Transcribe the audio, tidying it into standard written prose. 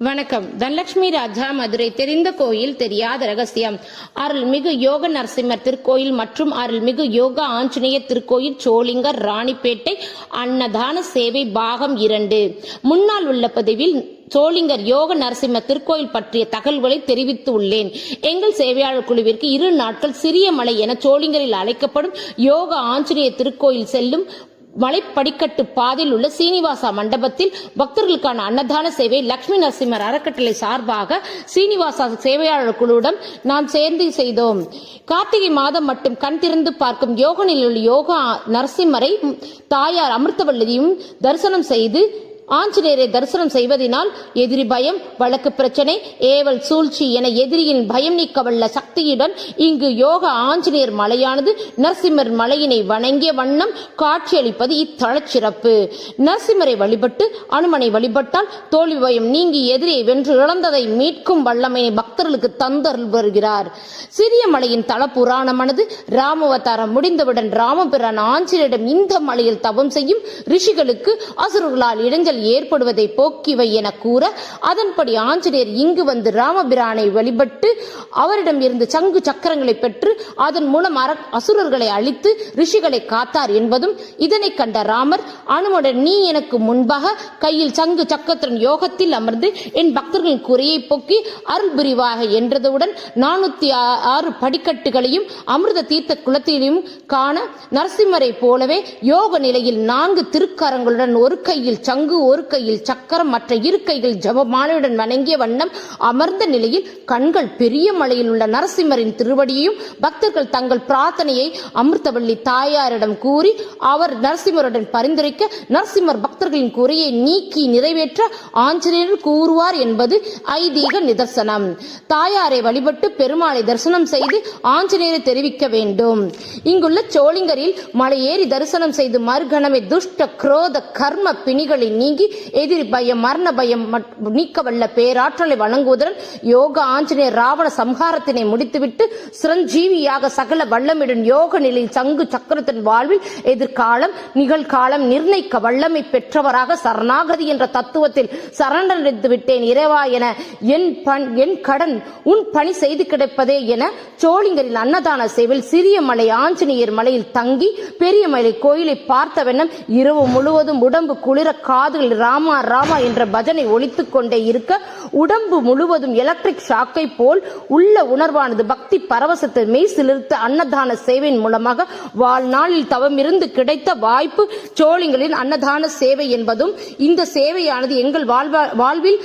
வணக்கம். தனலட்சுமி ராஜா, மதுரை. தெரிந்த கோயில் தெரியாத ரகசியம். அருள்மிகு யோக நரசிம்மர் திருக்கோயில் மற்றும் அருள்மிகு யோக ஆஞ்சநேயர் திருக்கோயில், சோளிங்கர், ராணிப்பேட்டை. அன்னதான சேவை பாகம் 2. முன்னால் உள்ள பதிவில் சோளிங்கர் யோக நரசிம்மர் திருக்கோயில் பற்றிய தகவல்களை தெரிவித்து உள்ளேன். எங்கள் சேவையாளர் குழுவிற்கு 2 நாட்கள் சிறிய மலை என சோளிங்கரில் அழைக்கப்படும் யோக ஆஞ்சநேயர் திருக்கோயில் செல்லும் மலைப்படிக்கட்டு பாதையில் உள்ள சீனிவாசா மண்டபத்தில் பக்தர்களுக்கான அன்னதான சேவை லட்சுமி நரசிம்மர் அறக்கட்டளை சார்பாக சீனிவாசா சேவையாளர் குழுவுடன் நாம் சேர்ந்து செய்தோம். கார்த்திகை மாதம் மட்டும் கண் திறந்து பார்க்கும் யோக நிலையில் யோகா நரசிம்மரை தாயார் அமிர்தவல்லியும் தரிசனம் செய்து ஆஞ்சநேயரை தரிசனம் செய்வதனால் எதிரி பயம், வழக்கு பிரச்சனை, ஏவல், சூழ்ச்சி என எதிரியின் பயம் நீக்க வல்ல சக்தியுடன் இங்கு யோக ஆஞ்சநேயர் மலையானது நரசிம்மர் மலையினை வணங்கிய வண்ணம் காட்சியளிப்பது இத்தலச்சிறப்பு. நரசிம்மரை வழிபட்டு அனுமனை வழிபட்டால் தோல்வி பயம் நீங்கி எதிரியை வென்று இழந்ததை மீட்கும் வல்லமையை பக்தர்களுக்கு தந்தருள் வருகிறார். சிறிய மலையின் தல புராணமானது ராமவதாரம் முடிந்தவுடன் ராமபிரான் ஆஞ்சநேயரிடம் இந்த மலையில் தவம் செய்யும் ரிஷிகளுக்கு அசுரர்களால் இடைஞ்சல் ஏற்படுவதை போக்கிவை என கூற, அதன்படி ஆஞ்சநேயர் இங்கு வந்து ராமபிரானை வழிபட்டு அவரிடம் இருந்து சங்கு சக்கரங்களை பெற்று அதன் மூலம் அசுரர்களை அழித்து ரிஷிகளை காத்தார் என்பதும், இதனை கண்ட ராமர் அனுமனுடன் நீ எனக்கு முன்பாக கையில் சங்கு சக்கரத்தின் யோகத்தில் அமர்ந்து என் பக்தர்களின் குறையை போக்கி அருள் புரிவாக என்றதுடன் 406 படிக்கட்டுகளையும் அமிர்த தீர்த்த குளத்திலும் காண நரசிம்மரை போலவே யோக நிலையில் 4 திருக்கரங்களுடன் ஒரு கையில் சங்கு, ஒரு கையில் சக்கரம், மற்ற 2 கைகள் ஜபமாலையுடன் வணங்கிய வண்ணம் அமர்ந்த நிலையில் கண்கள் பெரிய மலையில் உள்ள நரசிம்மரின் திருவடியையும் பக்தர்கள் தங்கள் பிரார்த்தனையை அமிர்தவல்லி தாயாரிடம் கூறி அவர் நரசிம்மருடன் பரிந்துரைக்க நரசிம்மர் பக்தர்களின் குறையை நீக்கி நிறைவேற்ற ஆஞ்சநேயர் கூறுவார் என்பது ஐதீக நிதர்சனம். தாயாரை வழிபட்டு பெருமாளை தரிசனம் செய்து ஆஞ்சநேயரை தெரிவிக்க வேண்டும். இங்குள்ள சோளிங்கரில் மலையேறி தரிசனம் செய்து மறுகணமே துஷ்ட குரோத கர்ம பிணிகளை நீங்கி எதிரி பயம், மரண பயம் நீக்க வல்ல பேராற்றலை வழங்குவதுடன் யோக ஆஞ்சநேயர் ராவண சம்ஹாரத்தினை முடித்துவிட்டு சிரஞ்சீவியாக சகல வல்லமிடன் யோக நிலையில் சங்கு சக்கரத்தின் வாழ்வில் எதிர்காலம் நிகழ்காலம் நிர்ணயிக்க வல்லமை பெற்றவராக சரணாகதி என்ற தத்துவத்தில் சரணடைந்து விட்டேன் இறைவா என என் கடன் உன் பணி செய்து கிடைப்பதே என சோளிங்கரில் அன்னதான சேவையில் சிறிய மலை ஆஞ்சநேயர் மலையில் தங்கி பெரிய மலை கோயிலை பார்த்த வண்ணம் இரவு முழுவதும் உடம்பு குளிர காதுகள் ராமா ராமா என்ற பஜனை ஒலித்துக் கொண்டே இருக்க உடம்பு முழுவதும் எலக்ட்ரிக் ஷாக்கை போல் உள்ள உணர்வானது பக்தி பரவசத்தை மெய் சிலிர்த்த அன்னதான சேவையின் மூலமாக வாழ்நாளில் தவமிருந்து கிடைத்த வாய்ப்பு சோளிங்கரின் அன்னதான சேவை என்பதும், இந்த சேவையானது எங்கள் வாழ்வில்